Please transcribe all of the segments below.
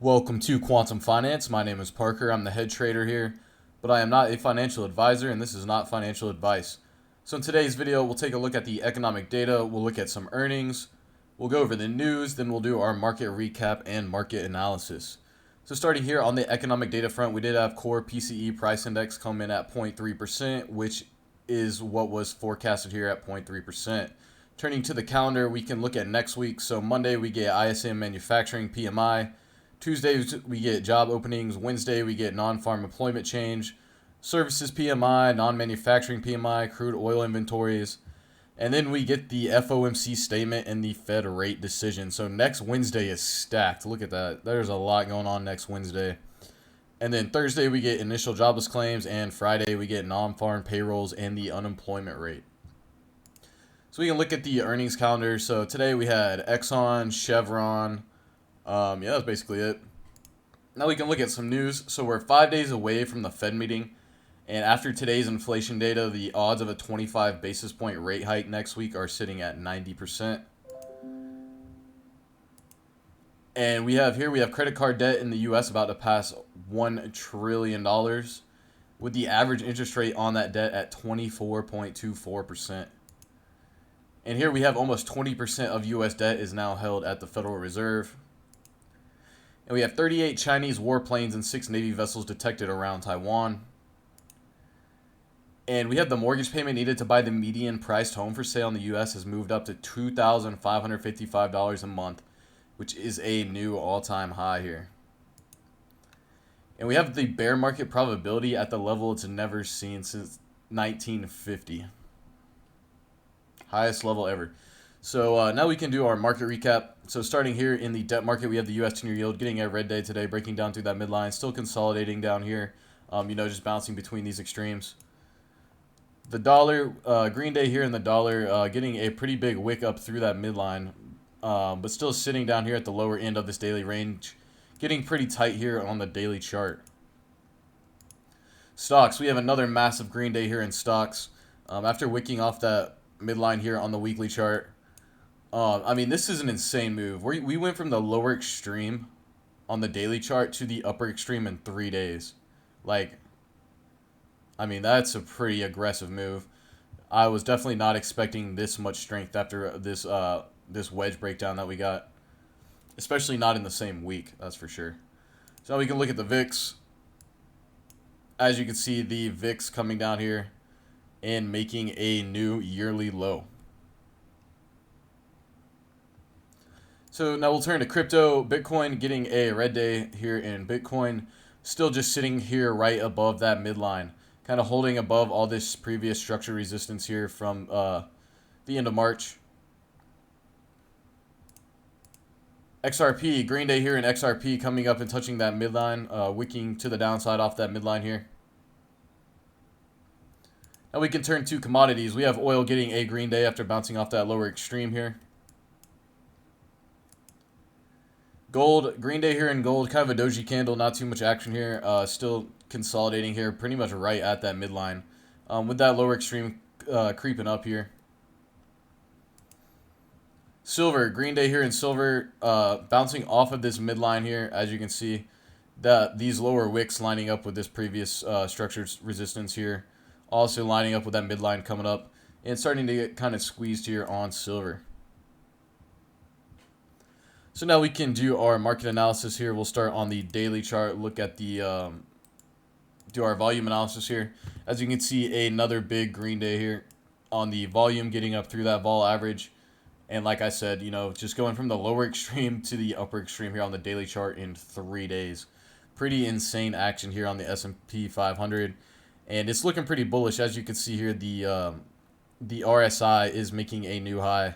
Welcome to Quantum Finance. My name is Parker. I'm the head trader here, but I am not a financial advisor and this is not financial advice. So in today's video, we'll take a look at the economic data, we'll look at some earnings, we'll go over the news, then we'll do our market recap and market analysis. So starting here on the economic data front, we did have core PCE price index come in at 0.3%, which is what was forecasted here at 0.3%. Turning to the calendar, we can look at next week. So Monday, we get ISM manufacturing PMI. Tuesday, we get job openings. Wednesday, we get non-farm employment change, services PMI, non-manufacturing PMI, crude oil inventories. And then we get the FOMC statement and the Fed rate decision. So next Wednesday is stacked. Look at that. There's a lot going on next Wednesday. And then Thursday, we get initial jobless claims. And Friday, we get non-farm payrolls and the unemployment rate. So we can look at the earnings calendar. So today we had Exxon, Chevron. Yeah, that's basically it. Now we can look at some news. So we're 5 days away from the Fed meeting. And after today's inflation data, the odds of a 25 basis point rate hike next week are sitting at 90%. And we have credit card debt in the US about to pass $1 trillion with the average interest rate on that debt at 24.24%. And here we have almost 20% of US debt is now held at the Federal Reserve. And we have 38 Chinese warplanes and 6 Navy vessels detected around Taiwan. And we have the mortgage payment needed to buy the median priced home for sale in the U.S. has moved up to $2,555 a month, which is a new all-time high here. And we have the bear market probability at the level it's never seen since 1950. Highest level ever. So now we can do our market recap. So starting here in the debt market, we have the U.S. 10-year yield getting a red day today, breaking down through that midline, still consolidating down here, just bouncing between these extremes. The dollar, green day here in the dollar, getting a pretty big wick up through that midline, but still sitting down here at the lower end of this daily range, getting pretty tight here on the daily chart. Stocks, we have another massive green day here in stocks. After wicking off that midline here on the weekly chart, this is an insane move. We went from the lower extreme on the daily chart to the upper extreme in 3 days. That's a pretty aggressive move. I was definitely not expecting this much strength after this wedge breakdown that we got, especially not in the same week, that's for sure. So now we can look at the VIX. As you can see, the VIX coming down here and making a new yearly low. So now we'll turn to crypto. Bitcoin getting a red day here in Bitcoin. Still just sitting here right above that midline. Kind of holding above all this previous structure resistance here from the end of March. XRP, green day here in XRP coming up and touching that midline, wicking to the downside off that midline here. Now we can turn to commodities. We have oil getting a green day after bouncing off that lower extreme here. Gold, green day here in gold, kind of a doji candle, not too much action here. Still consolidating here, pretty much right at that midline. With that lower extreme creeping up here. Silver, green day here in silver, bouncing off of this midline here, as you can see. These lower wicks lining up with this previous structured resistance here. Also lining up with that midline coming up. And starting to get kind of squeezed here on silver. So now we can do our market analysis here. We'll start on the daily chart, look at the do our volume analysis here. As you can see, another big green day here on the volume, getting up through that vol average. And like I said, just going from the lower extreme to the upper extreme here on the daily chart in 3 days. Pretty insane action here on the S&P 500. And it's looking pretty bullish. As you can see here, the RSI is making a new high.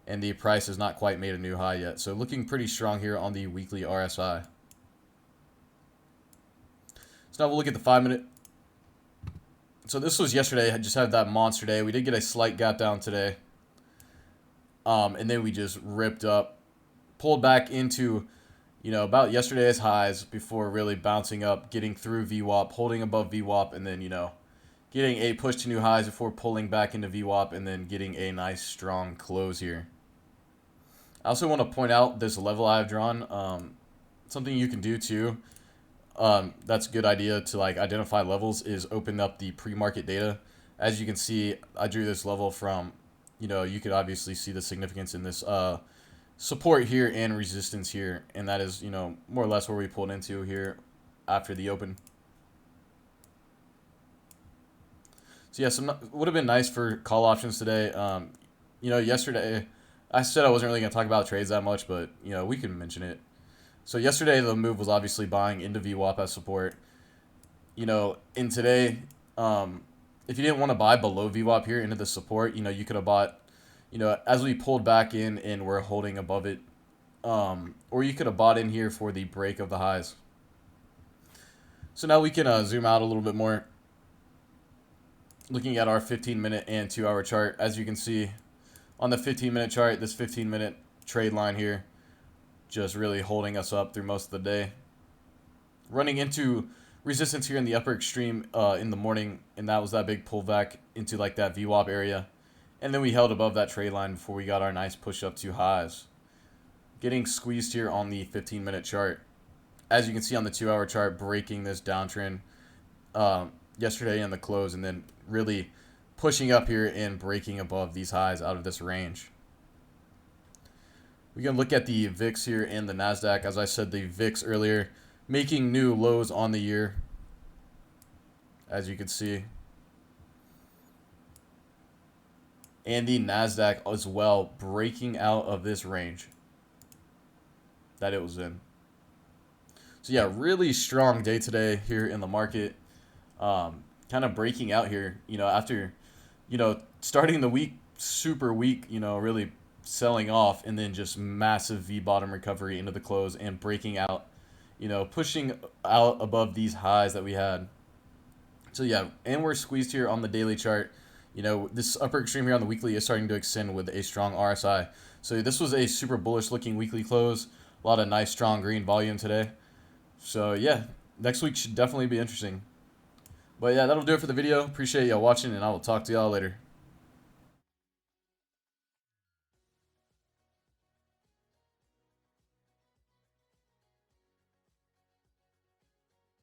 And the price has not quite made a new high yet. So looking pretty strong here on the weekly RSI. So now we'll look at the 5-minute. So this was yesterday. I just had that monster day. We did get a slight gap down today. And then we just ripped up. Pulled back into, about yesterday's highs before really bouncing up, getting through VWAP, holding above VWAP, and then, getting a push to new highs before pulling back into VWAP and then getting a nice strong close here. I also want to point out this level I've drawn. something you can do too, that's a good idea to like identify levels, is open up the pre-market data. As you can see, I drew this level from, you could obviously see the significance in this support here and resistance here, and that is, more or less where we pulled into here after the open. So yeah, some would have been nice for call options today. Yesterday I said I wasn't really gonna talk about trades that much, but we can mention it. So yesterday the move was obviously buying into VWAP as support. In today, if you didn't want to buy below VWAP here into the support, you could have bought, as we pulled back in and we're holding above it, or you could have bought in here for the break of the highs. So now we can zoom out a little bit more, looking at our 15-minute and 2-hour chart. As you can see on the 15-minute chart, this 15-minute trade line here just really holding us up through most of the day, running into resistance here in the upper extreme in the morning, and that was that big pullback into like that VWAP area, and then we held above that trade line before we got our nice push up to highs, getting squeezed here on the 15-minute chart. As you can see on the 2-hour chart, breaking this downtrend yesterday in the close, and then really pushing up here and breaking above these highs out of this range. We can look at the VIX here and the NASDAQ. As I said, the VIX earlier making new lows on the year, as you can see. And the NASDAQ as well breaking out of this range that it was in. So yeah, really strong day today here in the market. Kind of breaking out here, after, starting the week super weak, really selling off, and then just massive V-bottom recovery into the close and breaking out, pushing out above these highs that we had. So yeah, and we're squeezed here on the daily chart. This upper extreme here on the weekly is starting to extend with a strong RSI. So this was a super bullish looking weekly close. A lot of nice strong green volume today. So yeah, next week should definitely be interesting. But yeah, that'll do it for the video. Appreciate y'all watching, and I will talk to y'all later.